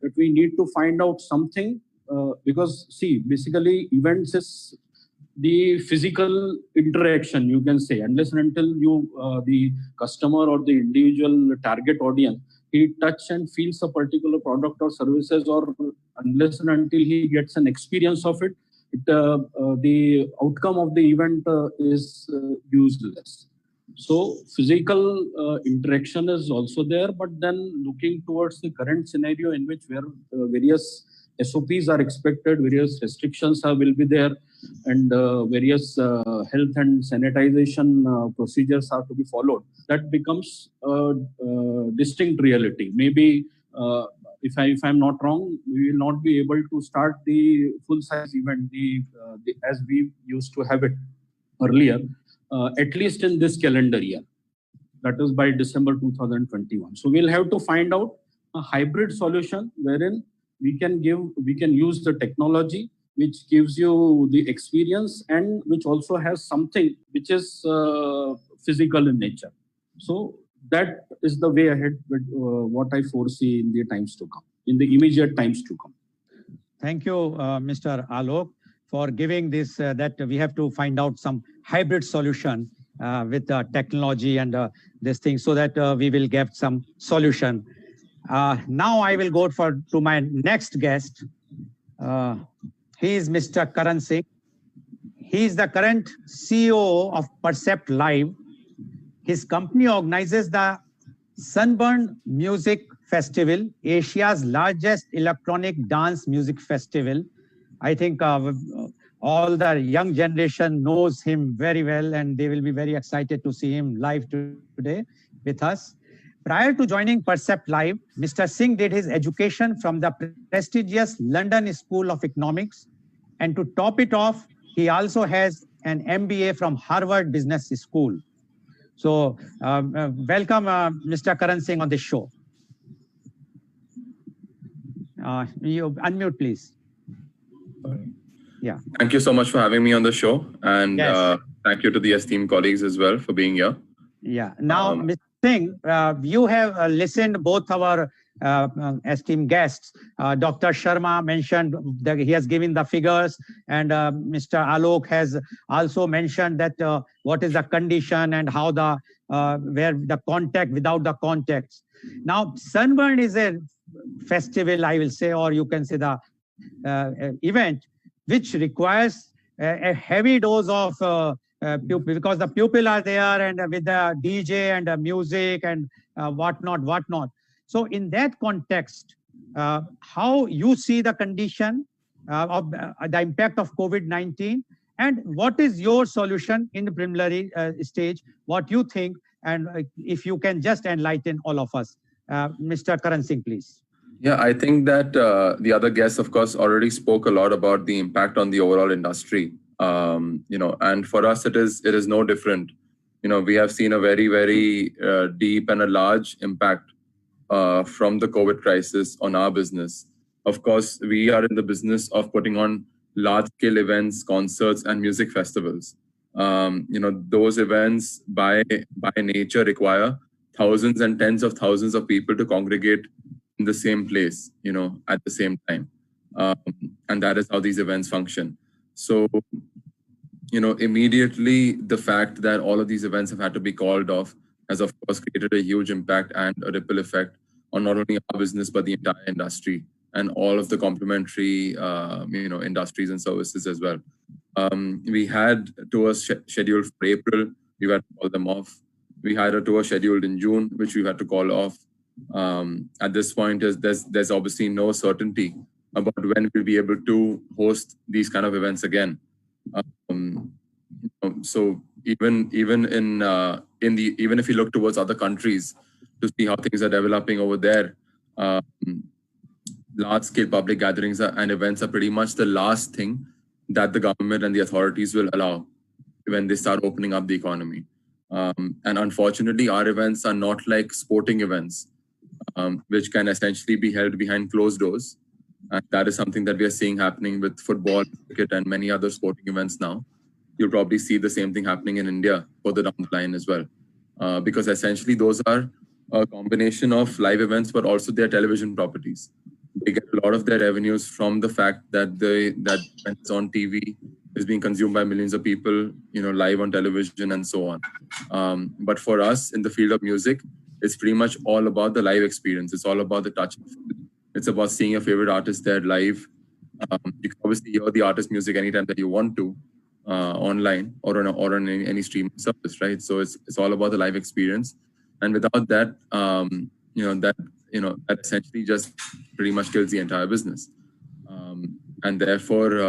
that we need to find out something because see, basically events is the physical interaction, you can say, unless and until you, the customer or the individual target audience, he touch and feels a particular product or services, or unless and until he gets an experience of it, the outcome of the event is useless. So physical interaction is also there, but then looking towards the current scenario in which where various SOPs are expected, various restrictions will be there, and various health and sanitization procedures are to be followed. That becomes a distinct reality. Maybe if I'm not wrong, we will not be able to start the full-size event as we used to have it earlier, at least in this calendar year. That is by December 2021. So we'll have to find out a hybrid solution wherein we can use the technology which gives you the experience and which also has something which is physical in nature. So that is the way ahead with what I foresee in the times to come, in the immediate times to come. Thank you, Mr. Alok, for giving this, that we have to find out some hybrid solution with technology and this thing, so that we will get some solution. Now I will go to my next guest. He is Mr. Karan Singh. He is the current CEO of Percept Live. His company organizes the Sunburn Music Festival, Asia's largest electronic dance music festival. I think all the young generation knows him very well, and they will be very excited to see him live today with us. Prior to joining Percept Live, Mr. Singh did his education from the prestigious London School of Economics. And to top it off, he also has an MBA from Harvard Business School. So welcome, Mr. Karan Singh, on this show. You unmute, please. Yeah. Thank you so much for having me on the show. And yes. Thank you to the esteemed colleagues as well for being here. Yeah. Now, Mr. Singh, you have listened both our esteemed guests. Dr. Sharma mentioned that he has given the figures, and Mr. Alok has also mentioned that what is the condition and how the where the contact without the context. Now, Sunburn is a festival, I will say, or you can say the event which requires a heavy dose of because the people are there and with the DJ and the music and whatnot. So in that context, how you see the condition of the impact of COVID-19, and what is your solution in the preliminary stage, what you think, and if you can just enlighten all of us. Mr. Karan Singh, please. Yeah, I think that the other guests, of course, already spoke a lot about the impact on the overall industry. And for us, it is no different. We have seen a very, very deep and a large impact from the COVID crisis on our business. Of course, we are in the business of putting on large-scale events, concerts, and music festivals. Those events by nature require thousands and tens of thousands of people to congregate in the same place, at the same time. And that is how these events function. So, immediately the fact that all of these events have had to be called off has, of course, created a huge impact and a ripple effect on not only our business, but the entire industry and all of the complementary, industries and services as well. We had tours scheduled for April. We had to call them off. We had a tour scheduled in June, which we had to call off. At this point, there's obviously no certainty about when we'll be able to host these kind of events again. So even if you look towards other countries to see how things are developing over there, large-scale public gatherings and events are pretty much the last thing that the government and the authorities will allow when they start opening up the economy. And unfortunately, our events are not like sporting events, which can essentially be held behind closed doors. And that is something that we are seeing happening with football, cricket, and many other sporting events now. You'll probably see the same thing happening in India further down the line as well. Because essentially those are a combination of live events, but also their television properties. They get a lot of their revenues from the fact that that it's on TV, is being consumed by millions of people, live on television and so on. But for us in the field of music, it's pretty much all about the live experience. It's all about the touch. It's about seeing your favorite artist there live. You can obviously hear the artist's music anytime that you want to, online or on any streaming service, right? So it's all about the live experience. And without that, that essentially just pretty much kills the entire business. And therefore,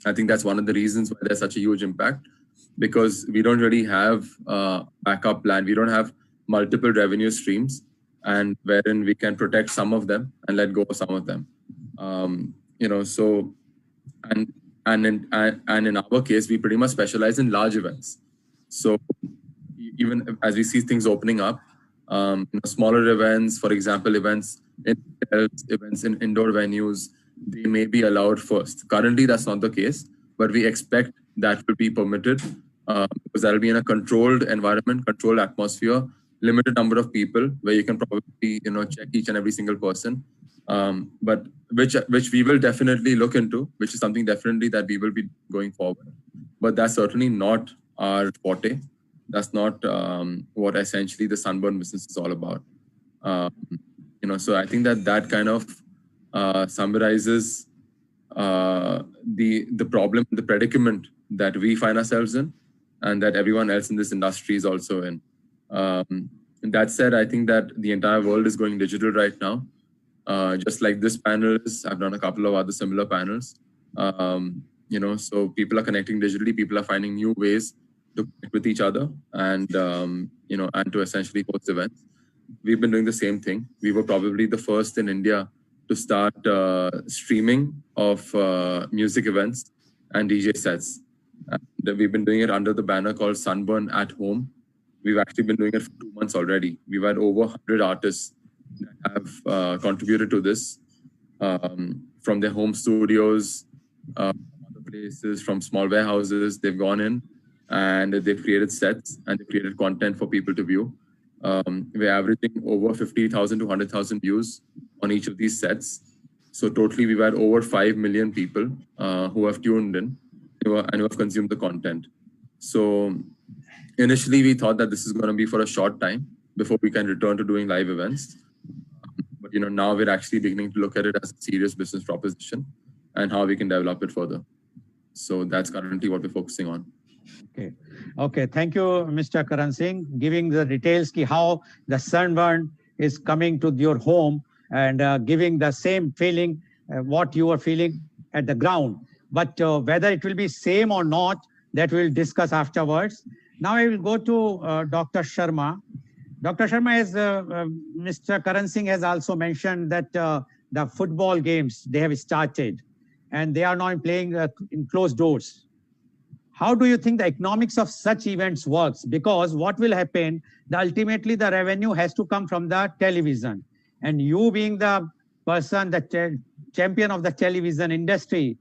I think that's one of the reasons why there's such a huge impact, because we don't really have a backup plan. We don't have multiple revenue streams, and wherein we can protect some of them and let go of some of them. So in our case, we pretty much specialize in large events. So even as we see things opening up, smaller events, for example, events in indoor venues, they may be allowed first. Currently, that's not the case, but we expect that will be permitted because that will be in a controlled environment, controlled atmosphere, limited number of people, where you can probably check each and every single person. But which we will definitely look into, which is something definitely that we will be going forward. But that's certainly not our forte. That's not what essentially the Sunburn business is all about. So I think that kind of summarizes the problem, the predicament that we find ourselves in, and that everyone else in this industry is also in. And that said, I think that the entire world is going digital right now. Just like this panel is, I've done a couple of other similar panels. So people are connecting digitally. People are finding new ways to connect with each other and and to essentially host events. We've been doing the same thing. We were probably the first in India to start streaming of music events and DJ sets. And we've been doing it under the banner called Sunburn at Home. We've actually been doing it for 2 months already. We've had over 100 artists that have contributed to this from their home studios, other places, from small warehouses. They've gone in and they've created sets and they've created content for people to view. We're averaging over 50,000 to 100,000 views on each of these sets. So totally, we've had over 5 million people who have tuned in and who have consumed the content. So initially, we thought that this is going to be for a short time before we can return to doing live events. But now we're actually beginning to look at it as a serious business proposition and how we can develop it further. So that's currently what we're focusing on. Okay. Thank you, Mr. Karan Singh, giving the details how the Sunburn is coming to your home and giving the same feeling what you are feeling at the ground. But whether it will be same or not, that we'll discuss afterwards. Now I will go to Dr. Sharma. Dr. Sharma, as Mr. Karan Singh has also mentioned that the football games, they have started and they are now playing in closed doors. How do you think the economics of such events works? Because what will happen, ultimately the revenue has to come from the television. And you being the person, the champion of the television industry,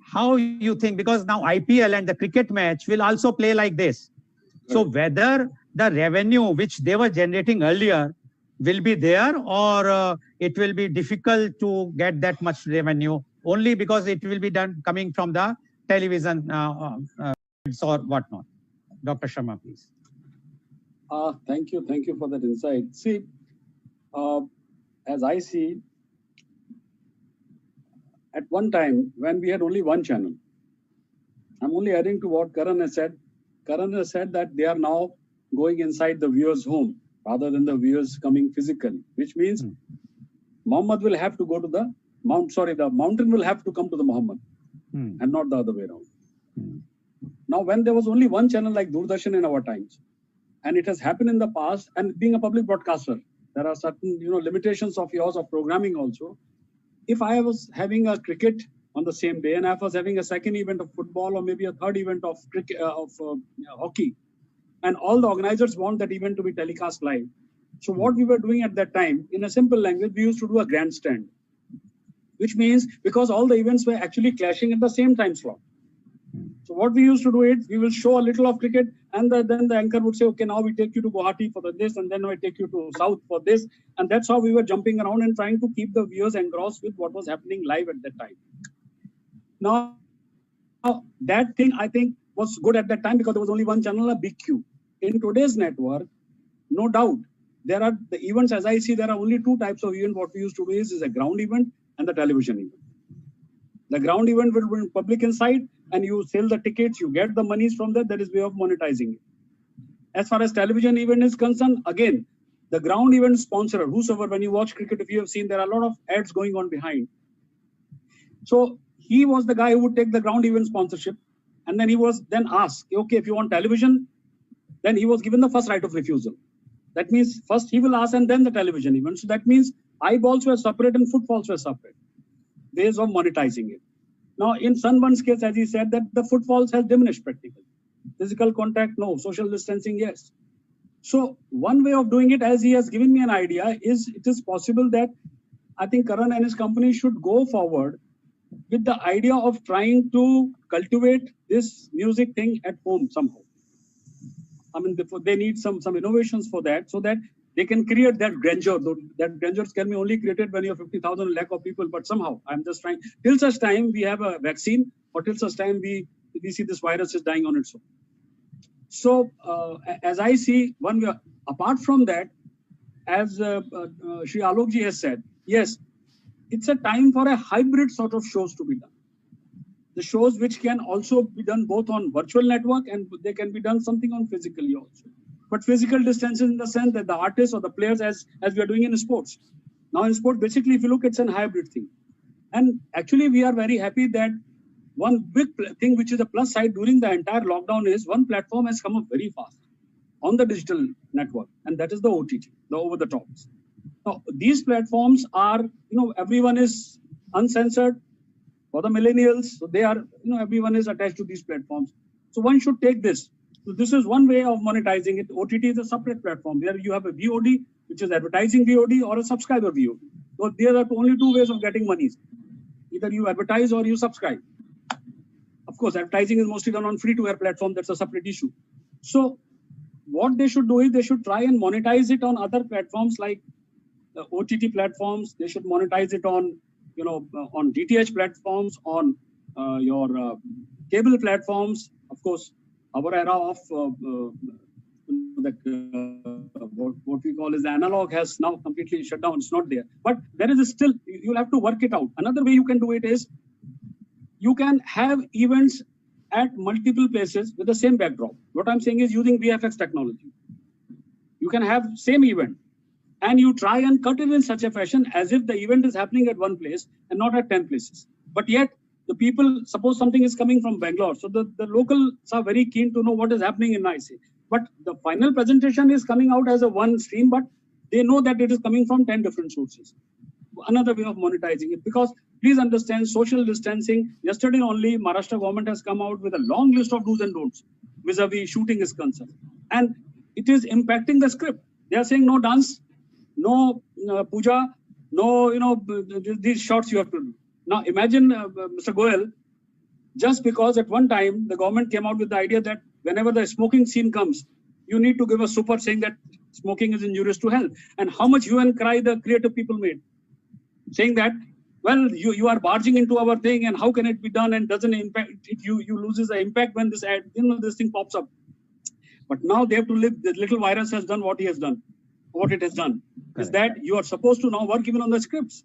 how you think, because now IPL and the cricket match will also play like this. So whether the revenue which they were generating earlier will be there or it will be difficult to get that much revenue only because it will be done coming from the television or whatnot. Dr. Sharma, please. Thank you for that insight. See, as I see, at one time when we had only one channel, I'm only adding to what Karan has said. Karan has said that they are now going inside the viewer's home rather than the viewers coming physically, which means Muhammad will have to go to the the mountain will have to come to the Muhammad and not the other way around. Now, when there was only one channel like Doordarshan in our times, and it has happened in the past, and being a public broadcaster, there are certain limitations of yours of programming also. If I was having a cricket on the same day and I was having a second event of football or maybe a third event of cricket hockey, and all the organizers want that event to be telecast live. So what we were doing at that time, in a simple language, we used to do a grandstand, which means because all the events were actually clashing at the same time slot. So what we used to do is we will show a little of cricket And then the anchor would say, okay, now we take you to Guwahati for this, and then we take you to South for this. And that's how we were jumping around and trying to keep the viewers engrossed with what was happening live at that time. Now, that thing I think was good at that time because there was only one channel, a big queue. In today's network, no doubt, there are the events, as I see, there are only two types of event. What we used to do is a ground event and the television event. The ground event will be public inside, and you sell the tickets, you get the monies from that. That is way of monetizing it. As far as television event is concerned, again, the ground event sponsor, whosoever, when you watch cricket, if you have seen, there are a lot of ads going on behind. So he was the guy who would take the ground event sponsorship, and then he was then asked, okay, if you want television, then he was given the first right of refusal. That means first he will ask and then the television event. So that means eyeballs were separate and footfalls were separate. Ways of monetizing it. Now in Sunburn's case, as he said, that the footfalls has diminished practically. Physical contact, no. Social distancing, yes. So one way of doing it, as he has given me an idea, is it is possible that I think Karan and his company should go forward with the idea of trying to cultivate this music thing at home somehow. I mean, they need some innovations for that, so that they can create that grandeur. That grandeur can be only created when you have 50,000 lakh of people. But somehow, I'm just trying. Till such time we have a vaccine, or till such time we see this virus is dying on its own. So, as I see, one way, apart from that, as Shri Alokji has said, yes, it's a time for a hybrid sort of shows to be done. The shows which can also be done both on virtual network and they can be done something on physically also. But physical distance in the sense that the artists or the players, as we are doing in sports. Now in sport, basically, if you look, it's a hybrid thing. And actually, we are very happy that one big thing which is a plus side during the entire lockdown is one platform has come up very fast on the digital network, and that is the OTT, the over-the-tops. Now, these platforms are, everyone is uncensored. For the millennials, so they are, everyone is attached to these platforms. So one should take this. So this is one way of monetizing it. OTT is a separate platform where you have a VOD, which is advertising VOD, or a subscriber VOD. So there are only two ways of getting monies. Either you advertise or you subscribe. Of course, advertising is mostly done on free-to-air platform. That's a separate issue. So what they should do is they should try and monetize it on other platforms like the OTT platforms. They should monetize it on on DTH platforms, on your cable platforms. Of course, our era of what we call as the analog has now completely shut down. It's not there. But there is still, you'll have to work it out. Another way you can do it is, you can have events at multiple places with the same backdrop. What I'm saying is using VFX technology. You can have same event, and you try and cut it in such a fashion as if the event is happening at one place and not at 10 places. But yet, the people, suppose something is coming from Bangalore, so the locals are very keen to know what is happening in IC. But the final presentation is coming out as a one stream, but they know that it is coming from 10 different sources. Another way of monetizing it, because please understand social distancing. Yesterday only, Maharashtra government has come out with a long list of do's and don'ts vis-a-vis shooting is concerned. And it is impacting the script. They are saying no dance, no puja, no, these shots you have to do. Now imagine Mr. Goyal, just because at one time the government came out with the idea that whenever the smoking scene comes, you need to give a super saying that smoking is injurious to health. And how much hue and cry the creative people made, saying that, well, you are barging into our thing and how can it be done and doesn't impact it, you loses the impact when this ad, this thing pops up. But now they have to live. The little virus has done what he has done. What it has done is that you are supposed to now work even on the scripts.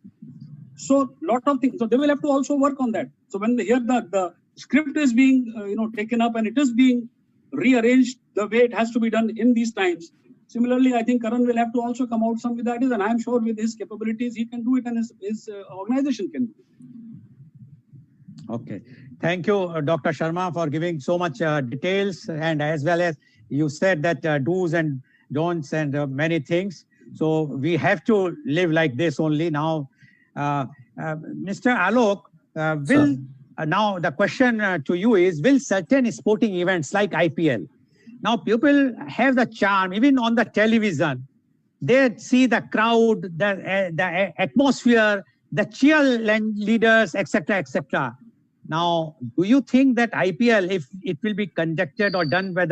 So lot of things. So they will have to also work on that. So when here the script is being taken up and it is being rearranged the way it has to be done in these times. Similarly, I think Karan will have to also come out some with ideas, and I am sure with his capabilities he can do it, and his organization can do it. Okay, thank you, Dr. Sharma, for giving so much details, and as well as you said that do's and don'ts and many things. So we have to live like this only now. Mr. Alok, now the question to you is, will certain sporting events like IPL, now people have the charm, even on the television, they see the crowd, the atmosphere, the cheerleaders, etc., etc. Now, do you think that IPL, if it will be conducted or done by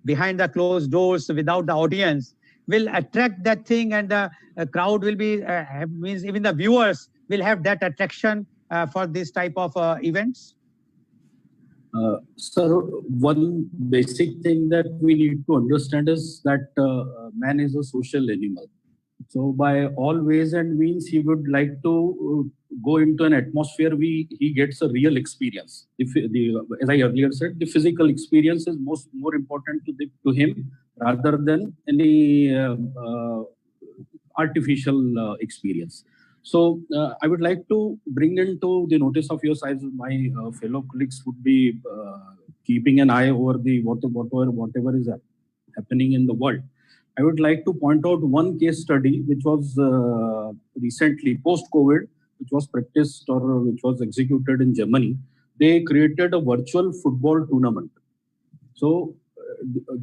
behind the closed doors without the audience, will attract that thing, and the crowd will be, means even the viewers will have that attraction for this type of events? Sir, one basic thing that we need to understand is that man is a social animal. So by all ways and means, he would like to go into an atmosphere he gets a real experience. As I earlier said, the physical experience is more important to him rather than any artificial experience. So I would like to bring into the notice of your size, my fellow colleagues would be keeping an eye over the whatever is happening in the world. I would like to point out one case study which was recently post-COVID, which was practiced or which was executed in Germany. They created a virtual football tournament. So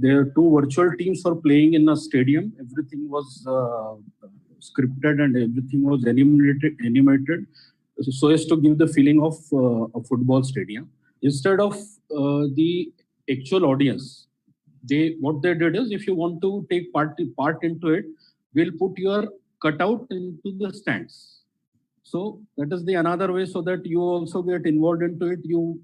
their two virtual teams were playing in a stadium. Everything was scripted and everything was animated so as to give the feeling of a football stadium. Instead of the actual audience, what they did is, if you want to take part into it, we'll put your cutout into the stands. So that is the another way, so that you also get involved into it. You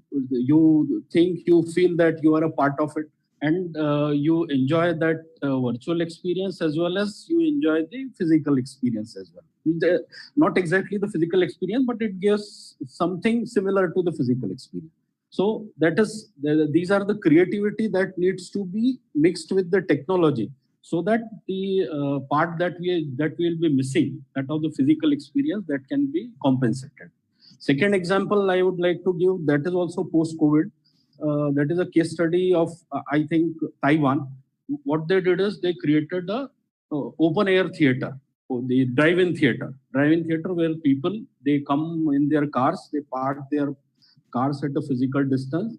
feel that you are a part of it, and you enjoy that virtual experience as well as you enjoy the physical experience as well. Not exactly the physical experience, but it gives something similar to the physical experience. So these are the creativity that needs to be mixed with the technology, so that the part that we'll be missing, that of the physical experience, that can be compensated. Second example I would like to give, that is also post-COVID. That is a case study of, I think, Taiwan. What they did is they created a open-air theater, the drive-in theater. Drive-in theater where people, they come in their cars, they park their cars at a physical distance.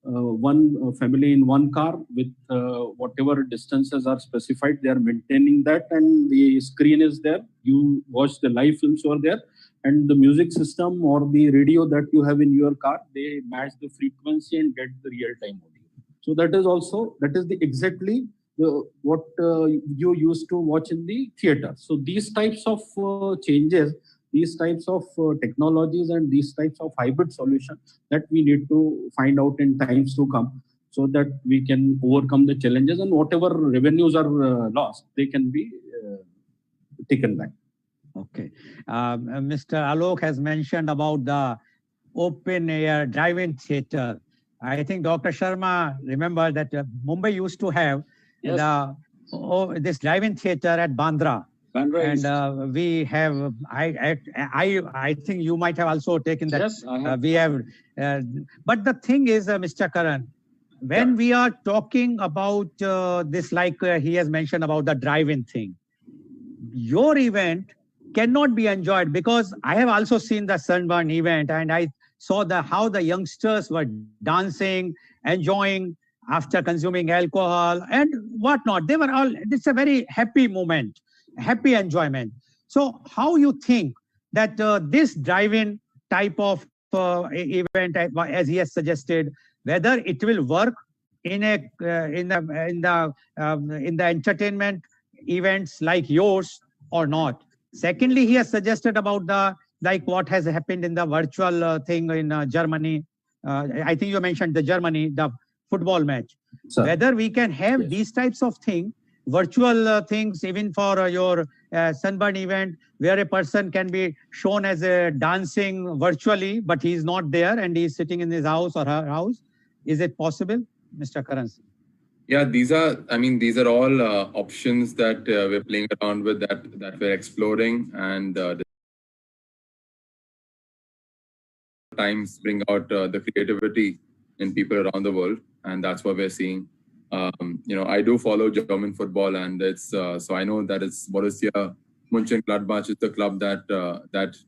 One family in one car with whatever distances are specified, they are maintaining that, and the screen is there. You watch the live films over there, and the music system or the radio that you have in your car, they match the frequency and get the real-time audio. So that is exactly what you used to watch in the theater. So these types of changes, these types of technologies and these types of hybrid solutions that we need to find out in times to come, so that we can overcome the challenges, and whatever revenues are lost, they can be taken back. Okay. Mr. Alok has mentioned about the open air drive-in theater. I think Dr. Sharma remember that Mumbai used to have this drive-in theater at Bandra. And we have, I think you might have also taken that. Yes, I have. We have, but the thing is, Mr. Karan, when we are talking about this, like he has mentioned about the drive-in thing, your event cannot be enjoyed, because I have also seen the Sunburn event, and I saw how the youngsters were dancing, enjoying after consuming alcohol and whatnot. They were all, it's a very happy moment, happy enjoyment. So how you think that this drive-in type of event, as he has suggested, whether it will work in the entertainment events like yours or not? Secondly, he has suggested about like what has happened in the virtual thing in Germany. I think you mentioned the Germany, the football match. Sir. Whether we can have these types of things, virtual things, even for your Sunburn event, where a person can be shown as dancing virtually, but he is not there and he is sitting in his house or her house. Is it possible, Mr. Karan? Yeah, these are all options that we're playing around with, that we're exploring, and times bring out the creativity in people around the world, and that's what we're seeing. I do follow German football, and it's so I know that it's Borussia Mönchengladbach is the club that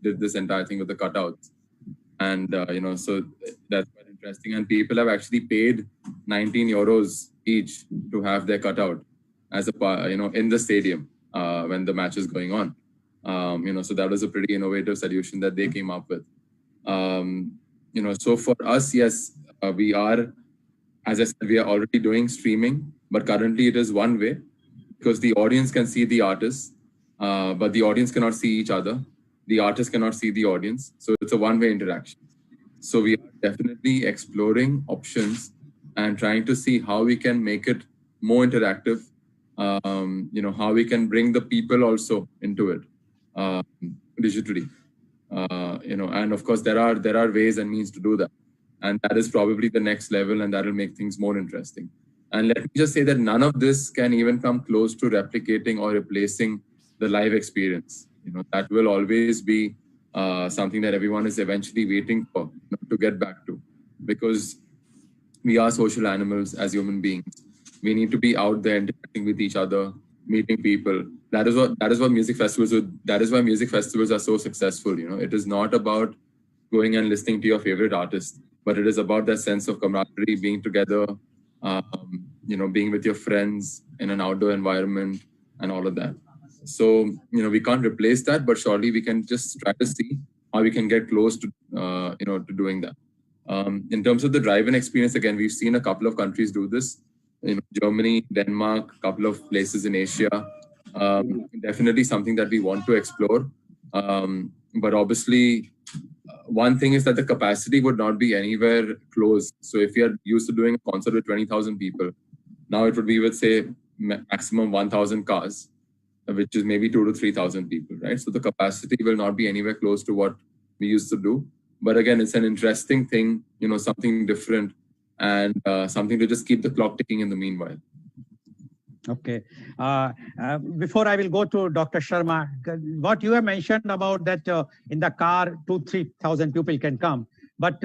did this entire thing with the cutouts, and so that's quite interesting. And people have actually paid 19 euros each to have their cutout as a in the stadium when the match is going on. So that was a pretty innovative solution that they came up with. So for us, yes, we are, as I said, we are already doing streaming, but currently it is one way because the audience can see the artist, but the audience cannot see each other. The artist cannot see the audience. So it's a one-way interaction. So we are definitely exploring options and trying to see how we can make it more interactive. How we can bring the people also into it digitally. And of course there are ways and means to do that, and that is probably the next level, and that will make things more interesting. And let me just say that none of this can even come close to replicating or replacing the live experience. That will always be something that everyone is eventually waiting for, to get back to, because we are social animals as human beings. We need to be out there interacting with each other, meeting people. That is what music festivals do. That is why music festivals are so successful. It is not about going and listening to your favorite artist, but it is about that sense of camaraderie, being together, being with your friends in an outdoor environment and all of that. So, we can't replace that, but surely we can just try to see how we can get close to, to doing that. In terms of the drive-in experience, again, we've seen a couple of countries do this. Germany, Denmark, a couple of places in Asia. Definitely something that we want to explore. But obviously, one thing is that the capacity would not be anywhere close. So if you're used to doing a concert with 20,000 people, now it would be with, say, maximum 1,000 cars, which is maybe 2,000 to 3,000 people, right? So the capacity will not be anywhere close to what we used to do. But again, it's an interesting thing, something different, and something to just keep the clock ticking in the meanwhile. Okay. Before I will go to Dr. Sharma, what you have mentioned about that in the car, 2,000-3,000 people can come. But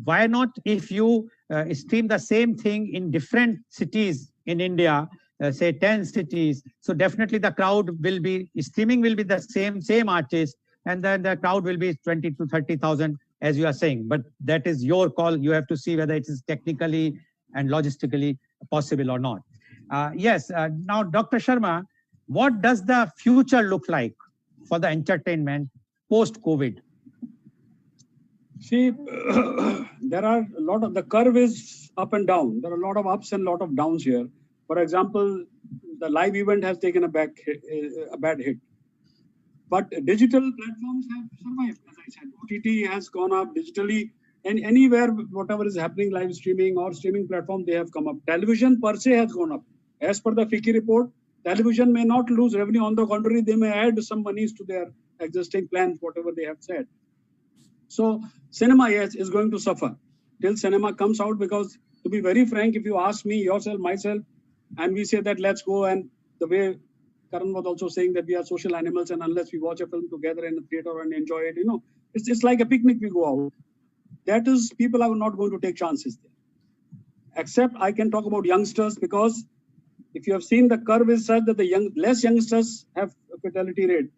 why not if you stream the same thing in different cities in India, say 10 cities? So definitely the crowd will be, streaming will be the same artist, and then the crowd will be 20 to 30,000, as you are saying. But that is your call. You have to see whether it is technically and logistically possible or not. Yes. Now, Dr. Sharma, what does the future look like for the entertainment post-COVID? See, there are a lot of, the curve is up and down. There are a lot of ups and a lot of downs here. For example, the live event has taken a bad hit. But digital platforms have survived, as I said. OTT has gone up digitally, and anywhere, whatever is happening, live streaming or streaming platform, they have come up. Television per se has gone up. As per the FICCI report, television may not lose revenue. On the contrary, they may add some monies to their existing plans, whatever they have said. So cinema, yes, is going to suffer till cinema comes out, because to be very frank, if you ask me, yourself, myself, and we say that let's go, and the way Karan was also saying that we are social animals, and unless we watch a film together in a theater and enjoy it, it's like a picnic, we go out. That is, people are not going to take chances there. Except I can talk about youngsters, because if you have seen, the curve is such that the less youngsters have a fatality rate.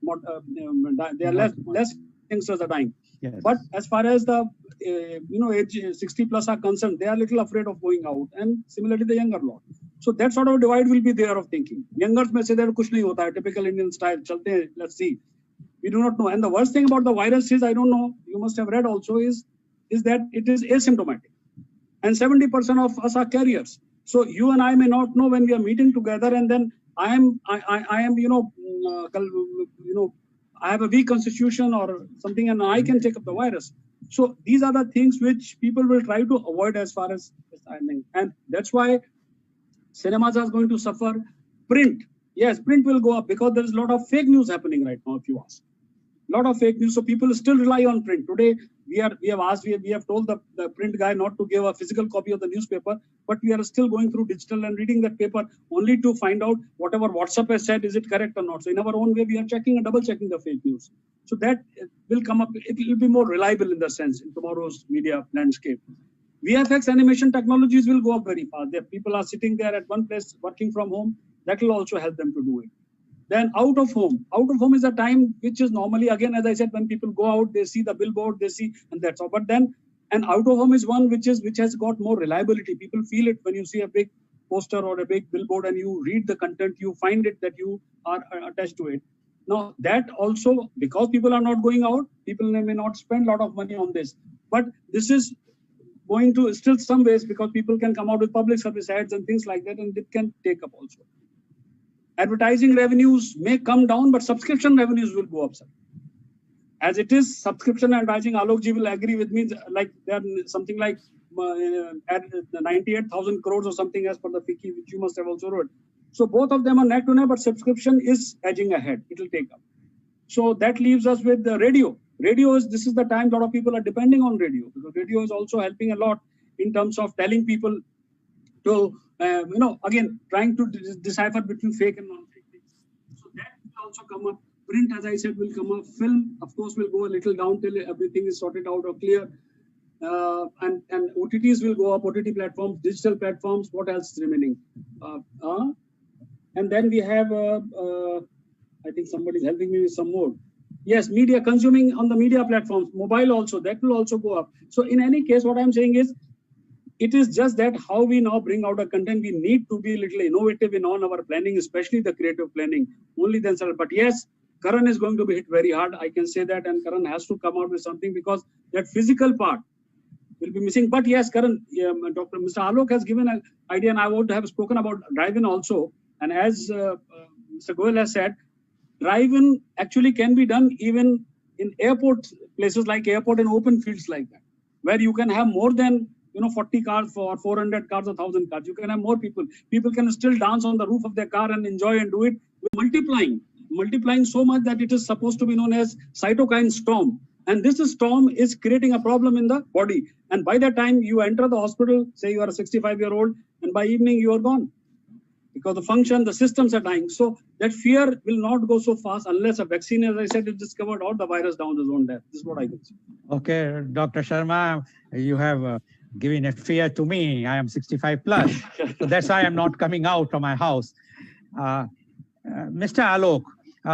They are less youngsters are dying. Yes. But as far as the age 60 plus are concerned, they are a little afraid of going out, and similarly the younger lot. So that sort of divide will be there of thinking. Youngers may say that kuch nahi hota hai, typical Indian style, chalte hain, let's see. We do not know. And the worst thing about the virus is, I don't know, you must have read also, is that it is asymptomatic, and 70% of us are carriers. So you and I may not know when we are meeting together, and then I am I have a weak constitution or something, and I can take up the virus. So these are the things which people will try to avoid as far as I think. And that's why cinemas are going to suffer. Print, yes, print will go up, because there is a lot of fake news happening right now, if you ask. A lot of fake news. So people still rely on print. Today, we have told the print guy not to give a physical copy of the newspaper, but we are still going through digital and reading that paper only to find out whatever WhatsApp has said, is it correct or not. So in our own way, we are checking and double checking the fake news. So that will come up. It will be more reliable in the sense in tomorrow's media landscape. VFX animation technologies will go up very fast. People are sitting there at one place working from home. That will also help them to do it. Then out of home is a time which is normally, again, as I said, when people go out, they see the billboard, they see, and that's all. But then, and out of home is one which has got more reliability. People feel it when you see a big poster or a big billboard and you read the content, you find it that you are attached to it. Now that also, because people are not going out, people may not spend a lot of money on this. But this is going to still some ways because people can come out with public service ads and things like that, and it can take up also. Advertising revenues may come down, but subscription revenues will go up, sir. As it is, subscription advertising, Alok ji will agree with me, like there are something like 98,000 crores or something as per the FICCI, which you must have also read. So both of them are neck to neck, but subscription is edging ahead. It will take up. So that leaves us with the radio. This is the time a lot of people are depending on radio, because radio is also helping a lot in terms of telling people to, again, trying to decipher between fake and non-fake things. So that will also come up. Print, as I said, will come up. Film, of course, will go a little down till everything is sorted out or clear. And OTTs will go up, OTT platforms, digital platforms. What else is remaining? And then we have, I think somebody's helping me with some more. Yes, media, consuming on the media platforms, mobile also, that will also go up. So in any case, what I'm saying is, it is just that how we now bring out a content, we need to be a little innovative in all our planning, especially the creative planning. Only then, sir. But yes, Karan is going to be hit very hard. I can say that, and Karan has to come out with something because that physical part will be missing. But yes, Karan, Dr. Mr. Alok has given an idea, and I would have spoken about drive-in also. And as Mr. Goyal has said, drive-in actually can be done even in airport places like airport and open fields like that, where you can have more than 40 cars or 400 cars or 1,000 cars. You can have more people. People can still dance on the roof of their car and enjoy and do it. Multiplying so much that it is supposed to be known as cytokine storm. And this storm is creating a problem in the body. And by the time you enter the hospital, say you are a 65-year-old, and by evening you are gone. Because the systems are dying. So that fear will not go so fast unless a vaccine, as I said, is discovered or the virus down the zone there. This is what I can say. Okay, Dr. Sharma, you have given a fear to me. I am 65 plus. So that's why I'm not coming out from my house. Mr. Alok,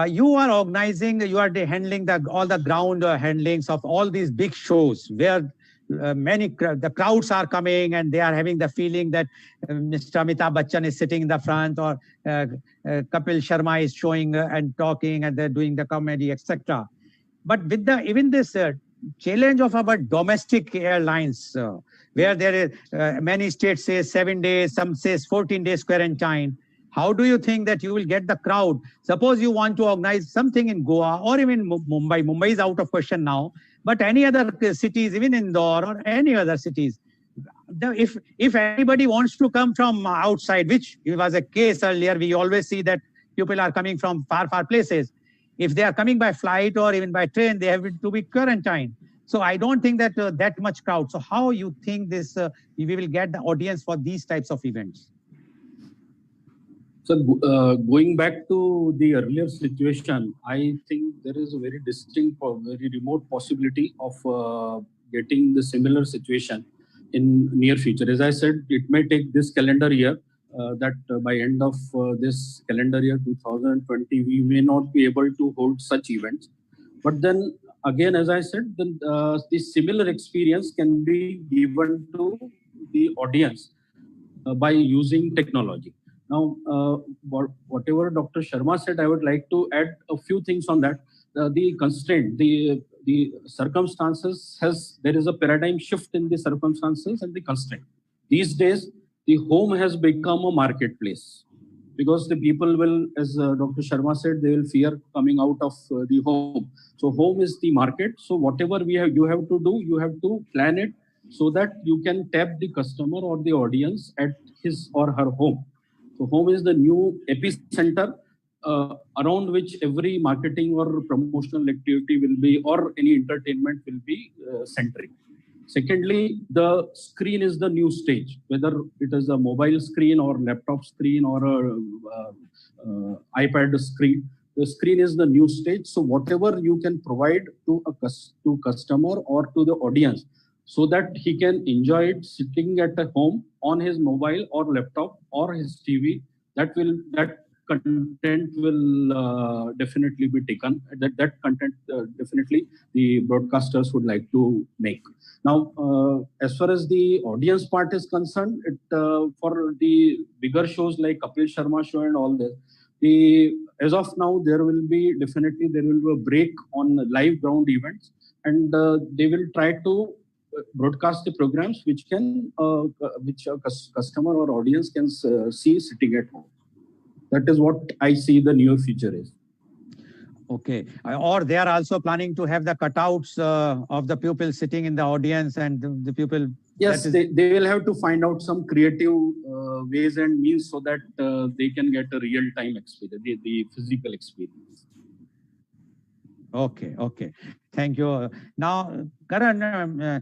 you are organizing, you are handling all the ground handlings of all these big shows where the crowds are coming and they are having the feeling that Mr. Amitabh Bachchan is sitting in the front, or Kapil Sharma is showing and talking and they're doing the comedy, etc. But with even this challenge of our domestic airlines, where there is many states say 7 days, some says 14 days quarantine. How do you think that you will get the crowd? Suppose you want to organize something in Goa or even Mumbai. Mumbai is out of question now, but any other cities, even Indore or any other cities. If anybody wants to come from outside, which was a case earlier, we always see that people are coming from far places. If they are coming by flight or even by train, they have to be quarantined. So I don't think that that much crowd. So how you think this we will get the audience for these types of events? So going back to the earlier situation, I think there is a very distinct or very remote possibility of getting the similar situation in near future. As I said, it may take this calendar year, that by end of this calendar year 2020, we may not be able to hold such events. But then again, as I said, the similar experience can be given to the audience by using technology. Now, whatever Dr. Sharma said, I would like to add a few things on that. The constraint, the circumstances there is a paradigm shift in the circumstances and the constraint. These days, the home has become a marketplace because the people will, as Dr. Sharma said, they will fear coming out of the home. So home is the market. So whatever you have to do, you have to plan it so that you can tap the customer or the audience at his or her home. So home is the new epicenter around which every marketing or promotional activity will be, or any entertainment will be centric. Secondly, the screen is the new stage, whether it is a mobile screen or laptop screen or a iPad screen. The screen is the new stage. So whatever you can provide to customer or to the audience, so that he can enjoy it sitting at home on his mobile or laptop or his TV, that content will definitely be taken. That content definitely the broadcasters would like to make. Now, as far as the audience part is concerned, for the bigger shows like Kapil Sharma show and all this, as of now, there will be a break on live ground events, and they will try to broadcast the programs which can which a customer or audience can see sitting at home. That is what I see the near future is. Okay. Or they are also planning to have the cutouts of the pupil sitting in the audience and the pupil. Yes, they will have to find out some creative ways and means so that they can get a real-time experience, the physical experience. Okay, okay. Thank you. Now, Karan,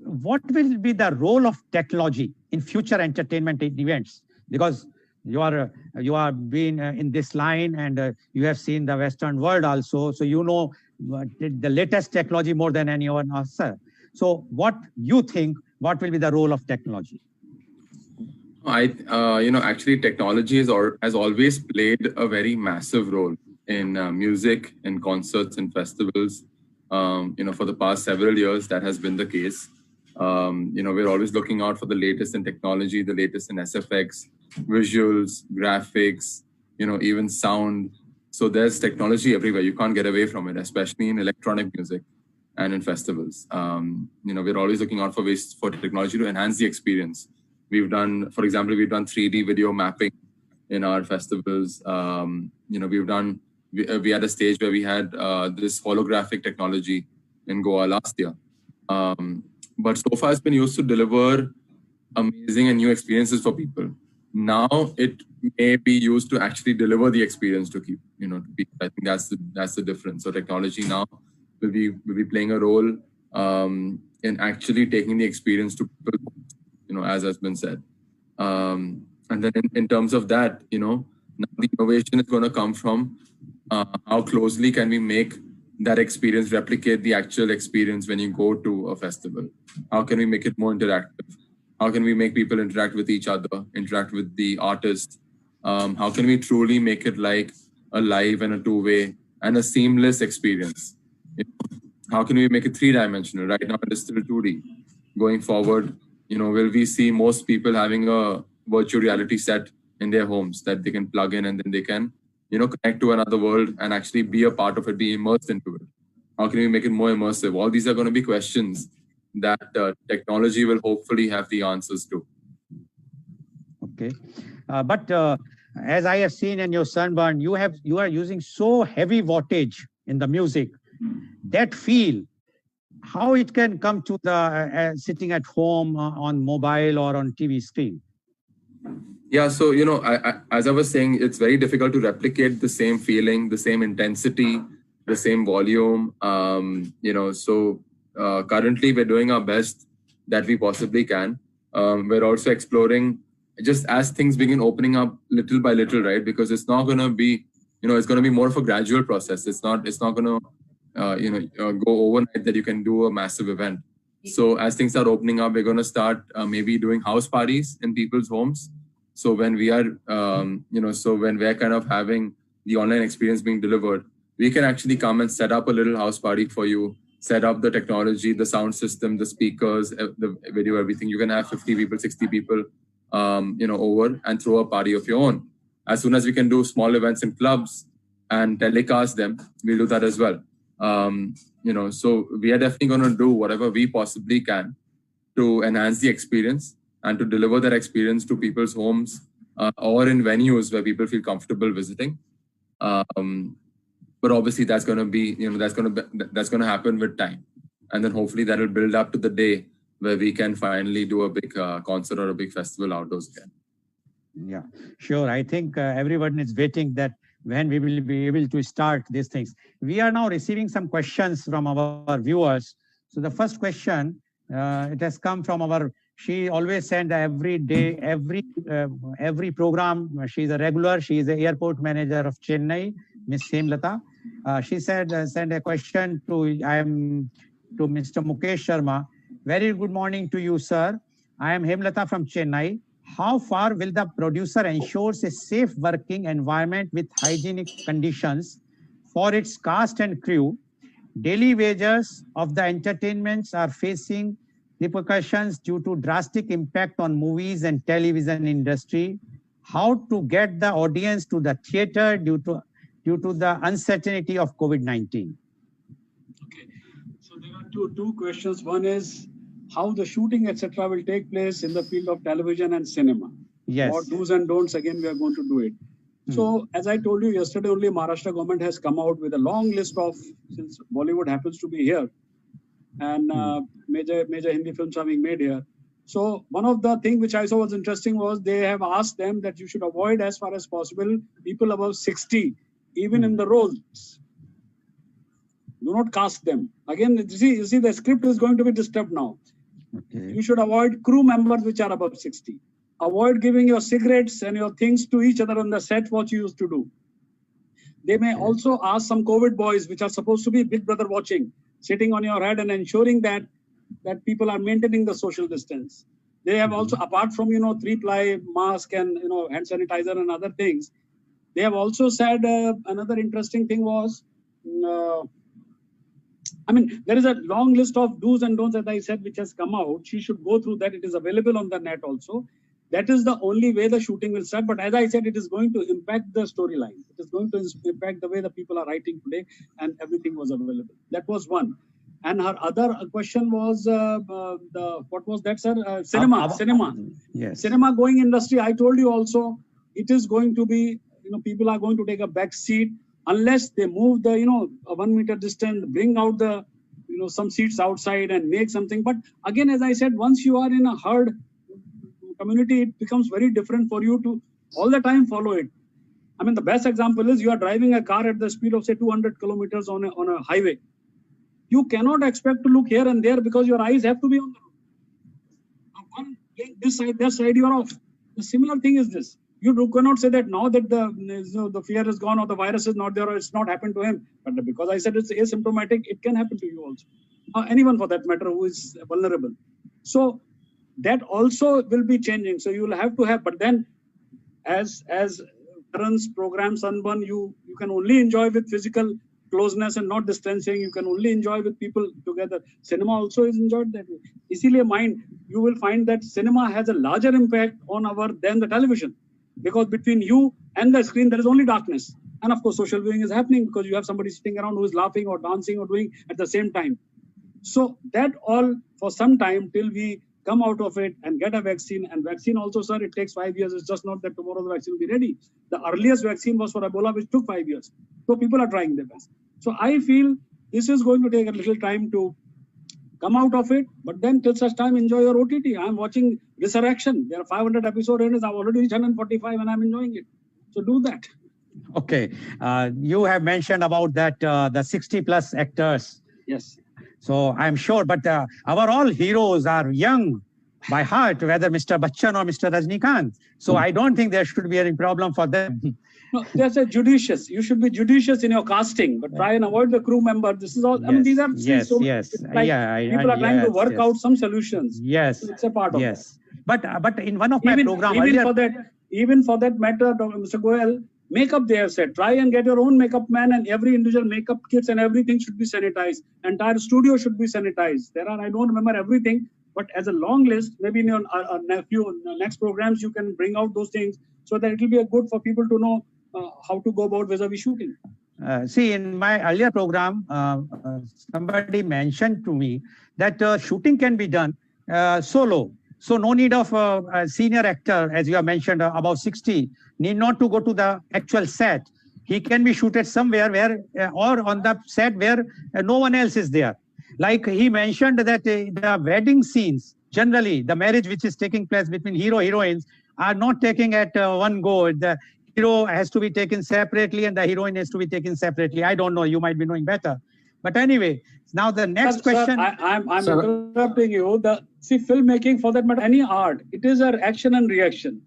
what will be the role of technology in future entertainment events? Because you are been in this line and you have seen the Western world also, so you know the latest technology more than anyone else. So, what you think? What will be the role of technology? Actually, technology has always played a very massive role in music, in concerts, and festivals. For the past several years, that has been the case. We're always looking out for the latest in technology, the latest in SFX, visuals, graphics, even sound. So there's technology everywhere. You can't get away from it, especially in electronic music and in festivals. We're always looking out for ways for technology to enhance the experience. For example, we've done 3D video mapping in our festivals. We had a stage where we had this holographic technology in Goa last year. But so far it's been used to deliver amazing and new experiences for people. Now it may be used to actually deliver the experience to keep, to people. I think that's the difference. So technology now will be playing a role in actually taking the experience to people, as has been said. And then in terms of that, now the innovation is going to come from how closely can we make that experience replicate the actual experience when you go to a festival? How can we make it more interactive? How can we make people interact with each other, interact with the artist? How can we truly make it like a live and a two-way and a seamless experience? How can we make it three-dimensional? Right now it is still 2D. Going forward, will we see most people having a virtual reality set in their homes that they can plug in and then they can connect to another world and actually be a part of it, be immersed into it? How can we make it more immersive? All these are going to be questions that technology will hopefully have the answers to. Okay. But as I have seen in your Sunburn, you are using so heavy wattage in the music. That feel, how it can come to the sitting at home on mobile or on TV screen? Yeah, so, as I was saying, it's very difficult to replicate the same feeling, the same intensity, the same volume. Currently we're doing our best that we possibly can. We're also exploring just as things begin opening up little by little, right? Because it's not going to be, it's going to be more of a gradual process. It's not going to, go overnight that you can do a massive event. So as things are opening up, we're going to start maybe doing house parties in people's homes. So when we are, when we're kind of having the online experience being delivered, we can actually come and set up a little house party for you, set up the technology, the sound system, the speakers, the video, everything. You can have 50 people, 60 people, over and throw a party of your own. As soon as we can do small events in clubs and telecast them, we'll do that as well. So we are definitely going to do whatever we possibly can to enhance the experience and to deliver that experience to people's homes or in venues where people feel comfortable visiting. But obviously that's going to be, that's going to happen with time. And then hopefully that will build up to the day where we can finally do a big concert or a big festival outdoors again. Yeah, sure. I think everyone is waiting that when we will be able to start these things. We are now receiving some questions from our viewers. So the first question, it has come from she always send every day, every program. She's a regular. She is the airport manager of Chennai, Miss Hemlata. She said, send a question to Mr. Mukesh Sharma. Very good morning to you, sir. I am Hemlata from Chennai. How far will the producer ensure a safe working environment with hygienic conditions for its cast and crew? Daily wages of the entertainments are facing repercussions due to drastic impact on movies and television industry. How to get the audience to the theater due to the uncertainty of COVID-19? Okay, so there are two questions. One is, how the shooting, etc., will take place in the field of television and cinema. Yes. What do's and don'ts, again, we are going to do it. So, as I told you yesterday, only Maharashtra government has come out with a long list of, since Bollywood happens to be here, and major Hindi films are being made here. So, one of the things which I saw was interesting was they have asked them that you should avoid as far as possible people above 60, even in the roles. Do not cast them. Again, you see, the script is going to be disturbed now. Okay. You should avoid crew members which are above 60. Avoid giving your cigarettes and your things to each other on the set, what you used to do. They may also ask some COVID boys, which are supposed to be Big Brother watching, sitting on your head and ensuring that people are maintaining the social distance. They have also, apart from, 3-ply mask and, hand sanitizer and other things, they have also said another interesting thing was, there is a long list of do's and don'ts, as I said, which has come out. She should go through that. It is available on the net also. That is the only way the shooting will start. But as I said, it is going to impact the storyline. It is going to impact the way the people are writing today, and everything was available. That was one. And her other question was, what was that, sir? Cinema. Yes. Cinema going industry, I told you also, it is going to be, people are going to take a back seat unless they move the, a 1 meter distance, bring out the, some seats outside and make something. But again, as I said, once you are in a herd community, it becomes very different for you to all the time follow it. The best example is you are driving a car at the speed of say 200 kilometers on a highway. You cannot expect to look here and there because your eyes have to be on the road. One playing this side, that side, you are off. The similar thing is this. You cannot say that now that the fear is gone or the virus is not there or it's not happened to him. But because I said it's asymptomatic, it can happen to you also. Anyone for that matter who is vulnerable. So that also will be changing. So you will have to have, but then as Karan's program Sunburn, you can only enjoy with physical closeness and not distancing. You can only enjoy with people together. Cinema also is enjoyed that way. Easily you will find that cinema has a larger impact on than the television, because between you and the screen there is only darkness. And of course social viewing is happening because you have somebody sitting around who is laughing or dancing or doing at the same time. So that all for some time till we come out of it and get a vaccine. And vaccine also, sir, it takes 5 years. It's just not that tomorrow the vaccine will be ready. The earliest vaccine was for Ebola, which took 5 years. So people are trying their best. So I feel this is going to take a little time to come out of it. But then till such time, enjoy your OTT. I'm watching Resurrection. There are 500 episodes in it. I've already reached 145 and I'm enjoying it. So do that. Okay. You have mentioned about that, the 60 plus actors. Yes. So I'm sure, but our all heroes are young by heart, whether Mr. Bachchan or Mr. Rajnikant. So I don't think there should be any problem for them. No, there's a judicious. You should be judicious in your casting, but try and avoid the crew member. This is all. Yes, these are people are trying to work out some solutions. Yes, so it's a part of yes. But in one of my programs, even for that matter, Mr. Goyal, makeup they have said, try and get your own makeup man, and every individual makeup kits and everything should be sanitized. Entire studio should be sanitized. I don't remember everything, but as a long list, maybe in your next programs, you can bring out those things so that it will be good for people to know how to go about vis-a-vis shooting. See, in my earlier program, somebody mentioned to me that shooting can be done solo. So no need of a senior actor, as you have mentioned, about 60, need not to go to the actual set. He can be shooted somewhere where, or on the set where no one else is there. Like he mentioned that the wedding scenes, generally the marriage which is taking place between hero heroines are not taking at one go. The hero has to be taken separately and the heroine has to be taken separately. I don't know, you might be knowing better. But anyway, now the next question. Sir, I'm interrupting you. See, filmmaking, for that matter, any art, it is an action and reaction.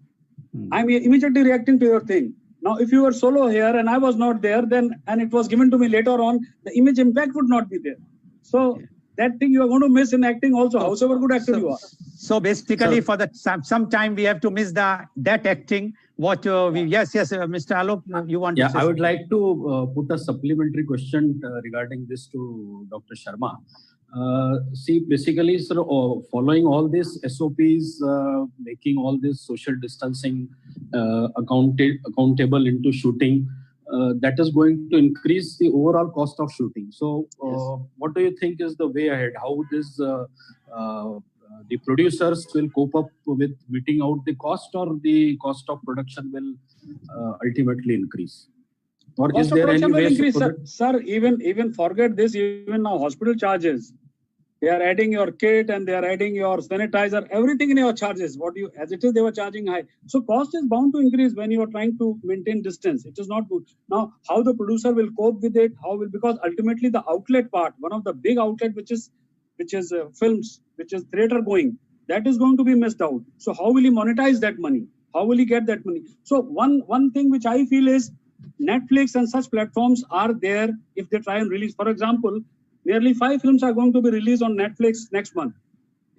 I'm immediately reacting to your thing. Now, if you were solo here and I was not there, and it was given to me later on, the image impact would not be there. So that thing you are going to miss in acting also, however good actor you are. So basically, for some time we have to miss that acting. What yes, Mr. Alok, you want to say? I would like to put a supplementary question regarding this to Dr. Sharma. See, basically, sir, following all these SOPs, making all this social distancing accountable into shooting, that is going to increase the overall cost of shooting. So, what do you think is the way ahead? How this the producers will cope up with meeting out the cost, or the cost of production will ultimately increase? Or Cost is of there any production will way increase, so sir. that- Sir, even forget this, even now hospital charges. They are adding your kit and they are adding your sanitizer, everything in your charges. What you, as it is, they were charging high. So cost is bound to increase when you are trying to maintain distance. It is not good. Now, how the producer will cope with it, because ultimately the outlet part, one of the big outlet, which is films, which is theater going, that is going to be missed out. So how will he monetize that money? How will he get that money? So one thing which I feel is Netflix and such platforms are there if they try and release. For example, nearly 5 films are going to be released on Netflix next month.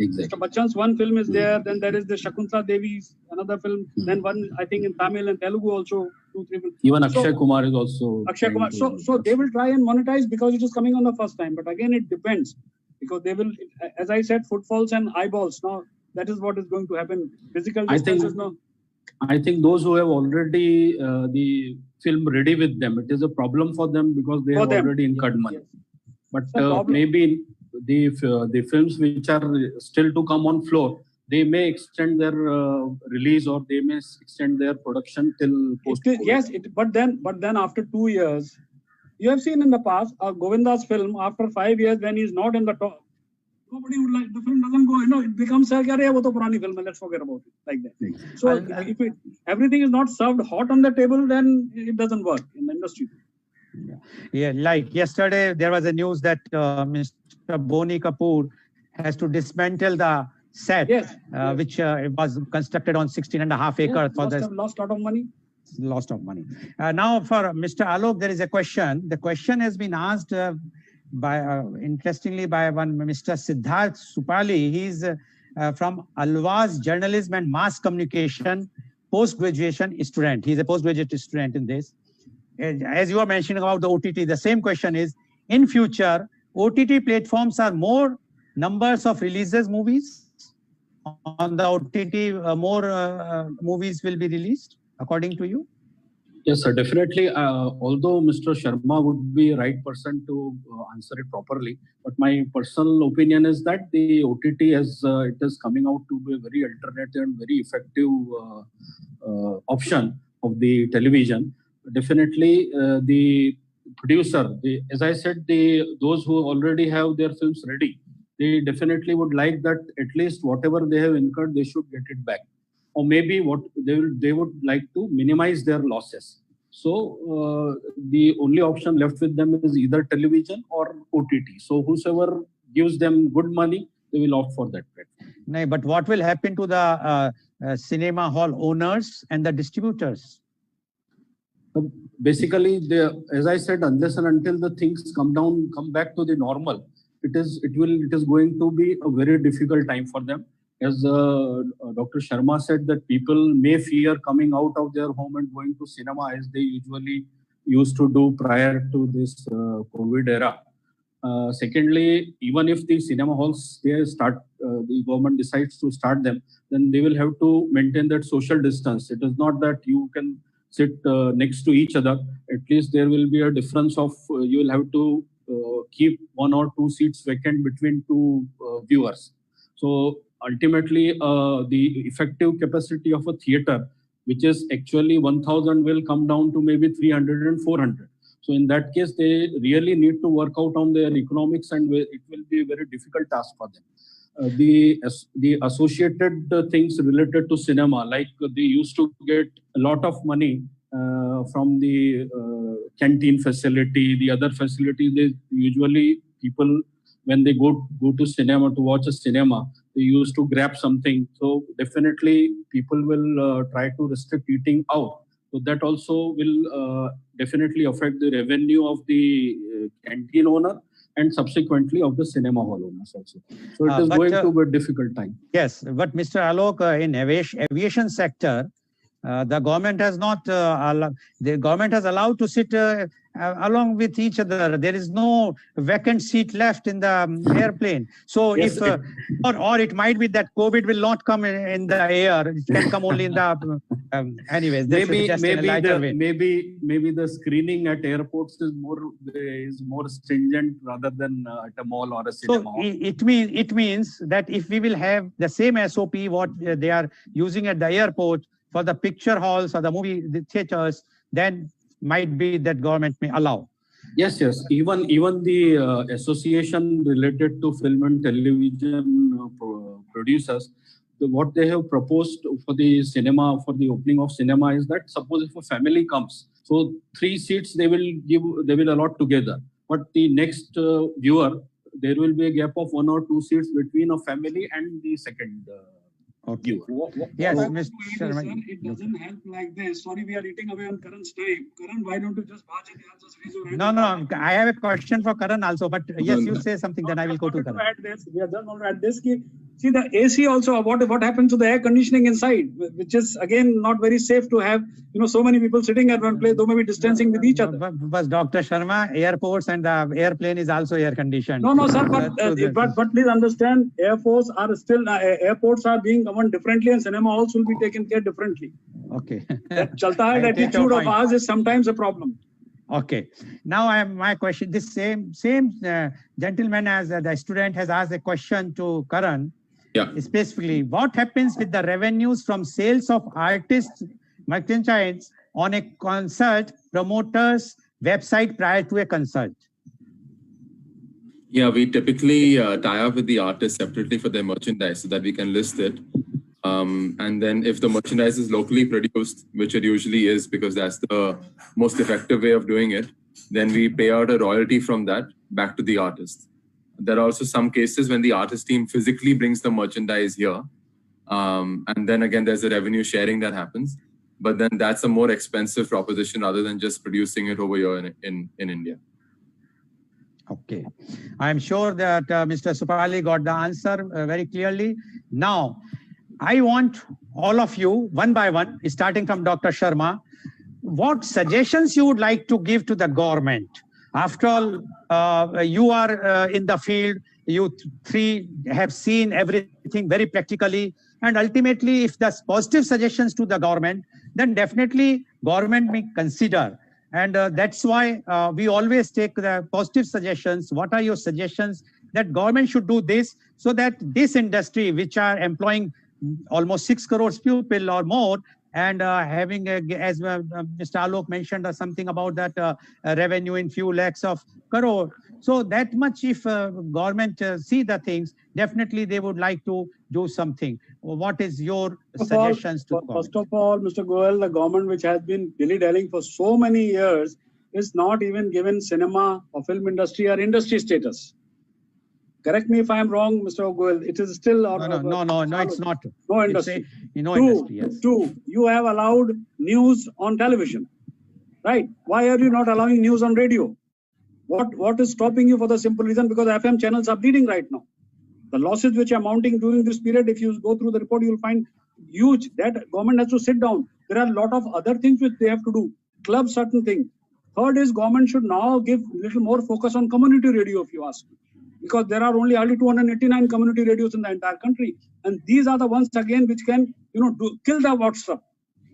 Exactly. Mr. Bachchan's one film is there. Then there is the Shakuntala Devi's another film. Then one, I think, in Tamil and Telugu also 2-3 films. Even Akshay Kumar is also. Akshay Kumar. So they will try and monetize because it is coming on the first time. But again, it depends, because they will, as I said, footfalls and eyeballs. Now that is what is going to happen. Physical distances now. I think those who have already the film ready with them, it is a problem for them because they have already incurred money. Yes. But maybe the films which are still to come on floor, they may extend their release, or they may extend their production till post. Yes, but then after 2 years, you have seen in the past Govinda's film, after 5 years when he's not in the top, nobody would like, the film doesn't go, it becomes wo to purani film, let's forget about it, like that. So if everything is not served hot on the table, then it doesn't work in the industry. Yeah, like yesterday there was a news that Mr. Boni Kapoor has to dismantle the set, which was constructed on 16.5 acres for the lost lot of money. Loss of money. Now for Mr. Alok, there is a question. The question has been asked interestingly by one Mr. Siddharth Supali. He's from Alvaz Journalism and Mass Communication post-graduation student. He's a postgraduate student in this. As you are mentioning about the OTT, the same question is, in future, OTT platforms are more numbers of releases movies on the OTT, more movies will be released, according to you? Yes, sir, definitely. Although Mr. Sharma would be the right person to answer it properly, but my personal opinion is that the OTT, as it is coming out to be a very alternative and very effective option of the television. Definitely, the producer, as I said, those who already have their films ready, they definitely would like that at least whatever they have incurred, they should get it back. Or maybe what they would like to minimize their losses. So the only option left with them is either television or OTT. So whosoever gives them good money, they will opt for that platform. No, but what will happen to the cinema hall owners and the distributors? Basically, as I said, unless and until the things come back to the normal, it is going to be a very difficult time for them. As Dr. Sharma said, that people may fear coming out of their home and going to cinema as they usually used to do prior to this COVID era. Secondly, even if the cinema halls the government decides to start them, then they will have to maintain that social distance. It is not that you can sit next to each other. At least there will be a difference of you will have to keep 1 or 2 seats vacant between 2 viewers. So ultimately, the effective capacity of a theater, which is actually 1,000, will come down to maybe 300 and 400. So in that case, they really need to work out on their economics, and it will be a very difficult task for them. The associated things related to cinema, like they used to get a lot of money from the canteen facility, the other facilities. They usually, people, when they go to cinema to watch a cinema, they used to grab something. So definitely people will try to restrict eating out. So that also will definitely affect the revenue of the canteen owner and subsequently of the cinema hall owners also. So it is going to be a difficult time. Yes, but Mr. Alok, in aviation sector, the government has not the government has allowed to sit along with each other. There is no vacant seat left in the airplane. So Yes, if, or it might be that COVID will not come in the air. It can come only in the, anyways, this is just in a lighter way. maybe the screening at airports is more stringent rather than at a mall or a cinema. So it means that if we will have the same SOP what they are using at the airport for the picture halls or the movie theaters, then might be that government may allow. Yes. Even the association related to film and television producers, what they have proposed for the cinema, for the opening of cinema, is that suppose if a family comes, so 3 seats they will allot together. But the next viewer, there will be a gap of 1 or 2 seats between a family and the second viewer. Yes, What Mr. Sharma. It doesn't help like this. Sorry, we are eating away on Karan's time. Karan, why don't you just barge in and just raise your hand? No, I have a question for Karan also, but yes, you say something, then I will go to Karan. We are just going to add this. See, the AC also, what happens to the air conditioning inside, which is again not very safe to have, so many people sitting at one place, though maybe distancing with each other. But Dr. Sharma, airports and the airplane is also air conditioned. No, sir, but please understand, airports are being governed differently and cinema halls will be taken care differently. Okay. That chalta attitude of ours is sometimes a problem. Okay. Now my question, this same gentleman as the student has asked a question to Karan. Yeah. Specifically, what happens with the revenues from sales of artists, merchandise on a concert promoter's website prior to a concert? Yeah, we typically tie up with the artist separately for their merchandise so that we can list it. And then if the merchandise is locally produced, which it usually is because that's the most effective way of doing it, then we pay out a royalty from that back to the artist. There are also some cases when the artist team physically brings the merchandise here. And then again, there's a revenue sharing that happens. But then that's a more expensive proposition rather than just producing it over here in India. Okay. I'm sure that Mr. Supali got the answer very clearly. Now, I want all of you, one by one, starting from Dr. Sharma, what suggestions you would like to give to the government? After all, you are in the field, you three have seen everything very practically. And ultimately, if there's positive suggestions to the government, then definitely government may consider. And that's why we always take the positive suggestions. What are your suggestions that government should do this so that this industry, which are employing almost 6 crores people or more, and having, as Mr. Alok mentioned, something about that revenue in few lakhs of crore. So that much, if government see the things, definitely they would like to do something. What is your suggestions to government? First of all, Mr. Goel, the government which has been dilly-dallying for so many years is not even given cinema or film industry or industry status. Correct me if I am wrong, Mr. Goel. It is still... No, it's not. No industry. Industry, yes. Two, you have allowed news on television, right? Why are you not allowing news on radio? What is stopping you for the simple reason? Because FM channels are bleeding right now. The losses which are mounting during this period, if you go through the report, you will find huge. That government has to sit down. There are a lot of other things which they have to do. Club certain things. Third is government should now give little more focus on community radio, if you ask me. Because there are only 289 community radios in the entire country. And these are the ones again which can, kill the WhatsApp.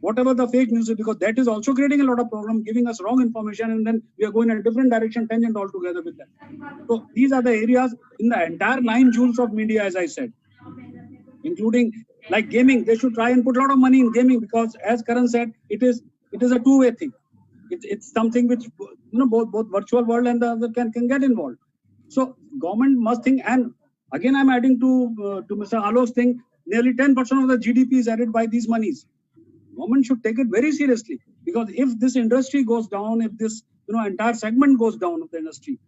Whatever the fake news is, because that is also creating a lot of problem, giving us wrong information, and then we are going in a different direction, tangent altogether with that. So these are the areas in the entire 9 jewels of media, as I said, including like gaming. They should try and put a lot of money in gaming because, as Karan said, it is a two-way thing. It's something which both virtual world and the other can get involved. So government must think, and again I'm adding to Mr. Alok's thing. Nearly 10% of the GDP is added by these monies. Government should take it very seriously, because if this industry goes down, if this entire segment goes down of the industry,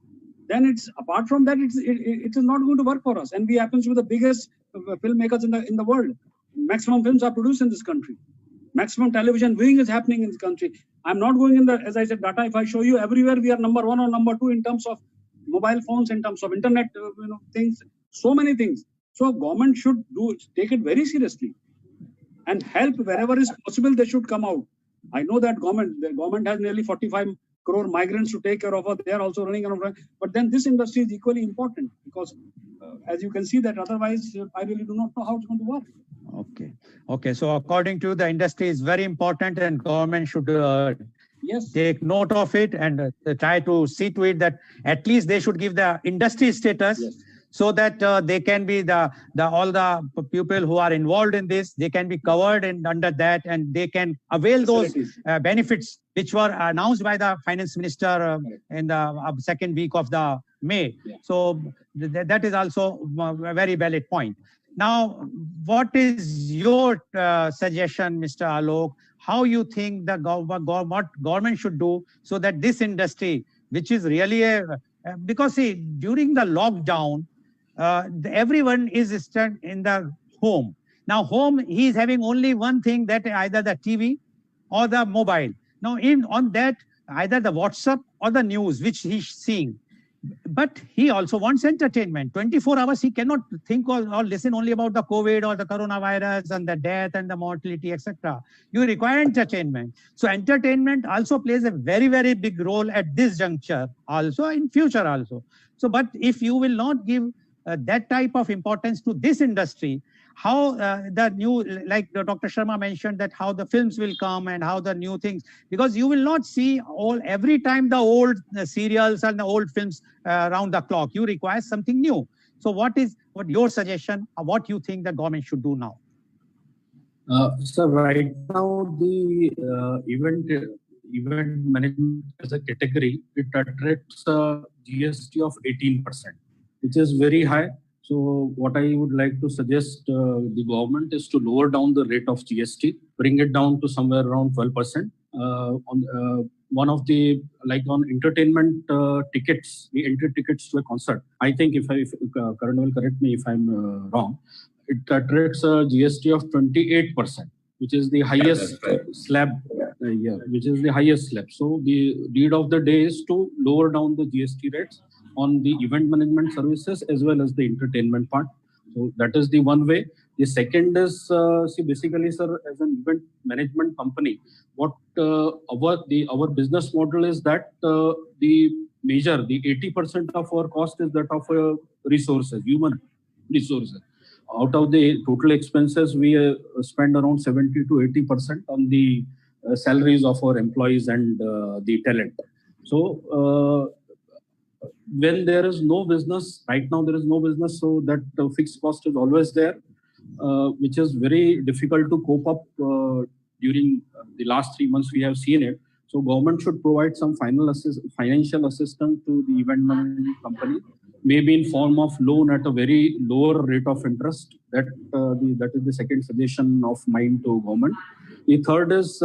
then it's apart from that it is not going to work for us. And we happen to be the biggest filmmakers in the world. Maximum films are produced in this country. Maximum television viewing is happening in this country. I'm not going in the, as I said, data. If I show you everywhere, we are number 1 or number 2 in terms of mobile phones, in terms of internet, things, so many things. So government should take it very seriously and help wherever is possible. They should come out. I know that the government has nearly 45 crore migrants to take care of her. They are also running around. But then this industry is equally important because as you can see that otherwise, I really do not know how it's going to work. Okay. Okay. So according to the industry is very important and government should Yes. take note of it and try to see to it that at least they should give the industry status. Yes. So that they can be all the people who are involved in this, they can be covered and under that, and they can avail those benefits which were announced by the finance minister in the second week of the May. Yeah. So that is also a very valid point. Now, what is your suggestion, Mr. Alok? How you think the what government should do so that this industry, which is really because see, during the lockdown, everyone is stuck in the home. Now, home, he is having only one thing, that either the TV or the mobile. Now, on that, either the WhatsApp or the news, which he's seeing. But he also wants entertainment. 24 hours, he cannot think or listen only about the COVID or the coronavirus and the death and the mortality, etc. You require entertainment. So entertainment also plays a very, very big role at this juncture, also in future also. So, but if you will not give that type of importance to this industry, how the new, like Dr. Sharma mentioned, that how the films will come and how the new things, because you will not see every time the old serials and the old films around the clock. You require something new. So what your suggestion, what you think the government should do now? So right now the event management as a category, it attracts a GST of 18%, which is very high. So what I would like to suggest the government is to lower down the rate of GST, bring it down to somewhere around 12%. On one of the, like on entertainment tickets, the entry tickets to a concert, I think if Karan will correct me if I'm wrong, it attracts a GST of 28%, which is the highest slab, which is the highest slab. So the need of the day is to lower down the GST rates on the event management services as well as the entertainment part. So that is the one way. The second is, see, basically, sir, as an event management company, what our business model is that the 80% of our cost is that of resources, human resources. Out of the total expenses, we spend around 70 to 80% on the salaries of our employees and the talent. So when there is no business, right now there is no business, so that fixed cost is always there, which is very difficult to cope up during the last 3 months we have seen it. So government should provide some financial assistance to the event management company, maybe in form of loan at a very lower rate of interest. That is the second suggestion of mine to government. The third is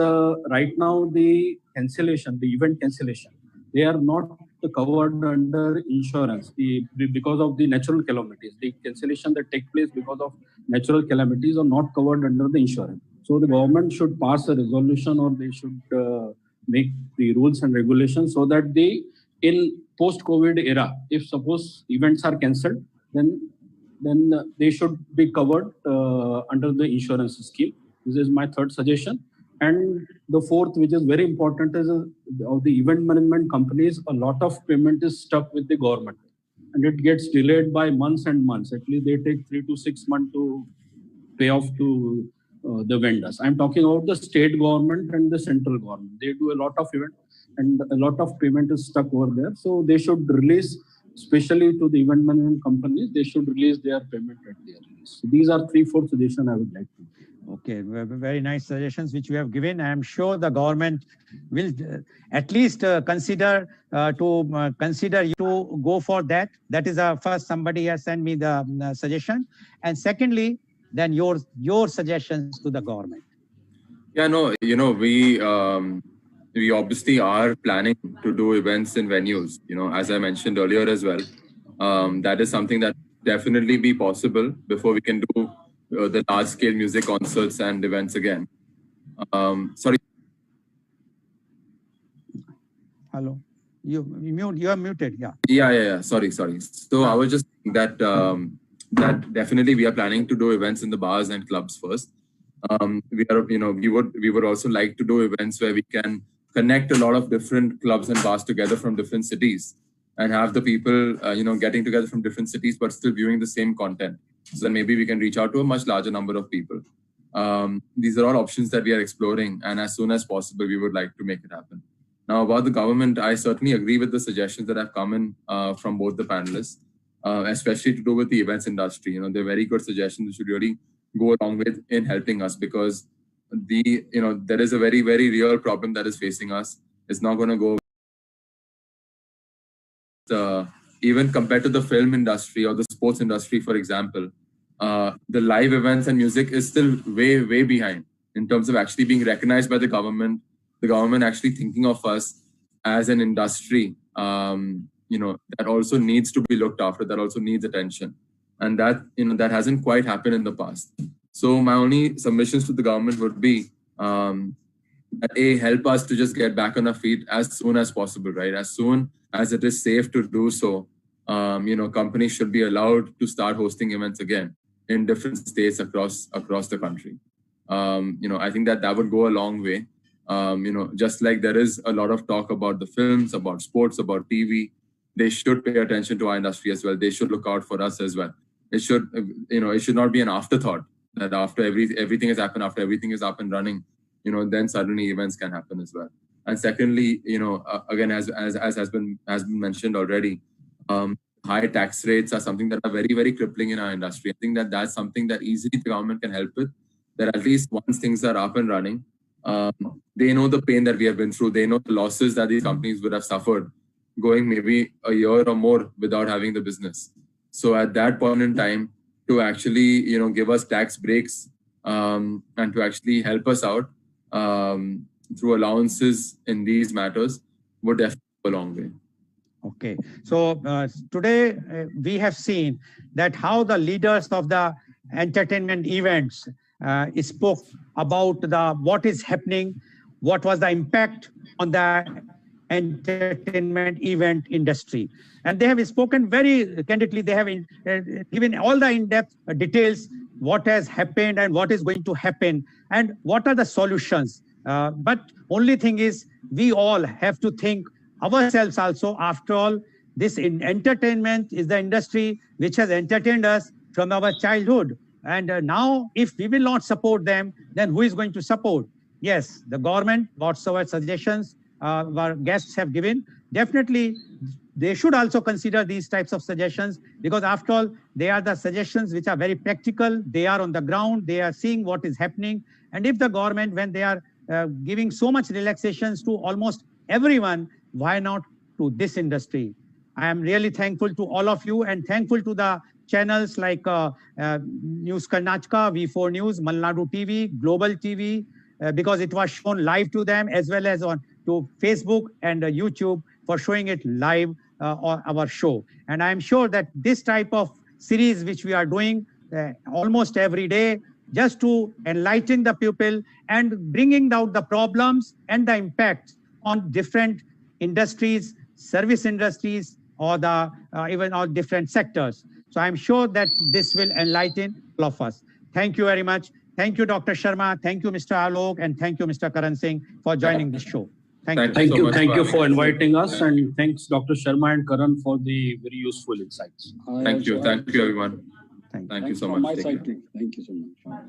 right now the event cancellation. They are not covered under insurance because of the natural calamities. The cancellation that take place because of natural calamities are not covered under the insurance. So the government should pass a resolution, or they should make the rules and regulations so that in post-COVID era, if suppose events are cancelled, then they should be covered under the insurance scheme. This is my third suggestion. And the fourth, which is very important, is of the event management companies, a lot of payment is stuck with the government, and it gets delayed by months and months. At least they take 3 to 6 months to pay off to the vendors. I'm talking about the state government and the central government. They do a lot of event, and a lot of payment is stuck over there. So they should release, especially to the event management companies, they should release their payment at their release. So these are 3-4 suggestions I would like to give. Okay, very nice suggestions which you have given. I am sure the government will at least consider you to go for that. That is first somebody has sent me the suggestion, and secondly, then your suggestions to the government. Yeah, no, we obviously are planning to do events in venues. As I mentioned earlier as well, that is something that definitely be possible before we can do the large-scale music concerts and events again. Sorry. Hello. You are muted. Yeah. Yeah. Sorry. So I was just saying that that definitely we are planning to do events in the bars and clubs first. We would also like to do events where we can connect a lot of different clubs and bars together from different cities and have the people, getting together from different cities, but still viewing the same content. So then maybe we can reach out to a much larger number of people. These are all options that we are exploring, and as soon as possible, we would like to make it happen. Now, about the government, I certainly agree with the suggestions that have come in from both the panelists, especially to do with the events industry. They're very good suggestions which should really go along with in helping us, because there is a very, very real problem that is facing us. It's not going to go even compared to the film industry or the sports industry, for example. The live events and music is still way, way behind in terms of actually being recognized by the government actually thinking of us as an industry, that also needs to be looked after, that also needs attention. And that, that hasn't quite happened in the past. So my only submissions to the government would be that help us to just get back on our feet as soon as possible, right? As soon as it is safe to do so, companies should be allowed to start hosting events again in different states across the country. I think that would go a long way. Just like there is a lot of talk about the films, about sports, about TV, they should pay attention to our industry as well. They should look out for us as well. It should, it should not be an afterthought that after everything has happened, after everything is up and running, then suddenly events can happen as well. And secondly, again, as has been mentioned already, high tax rates are something that are very, very crippling in our industry. I think that that's something that easily the government can help with, that at least once things are up and running, they know the pain that we have been through. They know the losses that these companies would have suffered going maybe a year or more without having the business. So at that point in time, to actually, give us tax breaks and to actually help us out through allowances in these matters would definitely go a long way. Okay. So today we have seen that how the leaders of the entertainment events spoke about what is happening, what was the impact on the entertainment event industry. And they have spoken very candidly. They have given all the in-depth details, what has happened and what is going to happen and what are the solutions. But only thing is, we all have to think ourselves also. After all, this entertainment is the industry which has entertained us from our childhood. And now, if we will not support them, then who is going to support? Yes, the government, whatsoever suggestions our guests have given, definitely they should also consider these types of suggestions, because after all, they are the suggestions which are very practical. They are on the ground. They are seeing what is happening. And if the government, when they are giving so much relaxations to almost everyone, why not to this industry? I am really thankful to all of you and thankful to the channels like News Karnataka, V4 News, Malnadu TV, Global TV, because it was shown live to them, as well as on to Facebook and YouTube for showing it live on our show. And I'm sure that this type of series which we are doing almost every day, just to enlighten the people and bringing out the problems and the impact on different industries, service industries, or the even on different sectors. So I'm sure that this will enlighten all of us. Thank you very much. Thank you, Dr. Sharma. Thank you, Mr. Alok, and thank you, Mr. Karan Singh, for joining this show. Thank you. Thank you for inviting us, and thanks, Dr. Sharma and Karan, for the very useful insights. Thank you, everyone. Thank you. Thank you so From much. my side, thank you so much.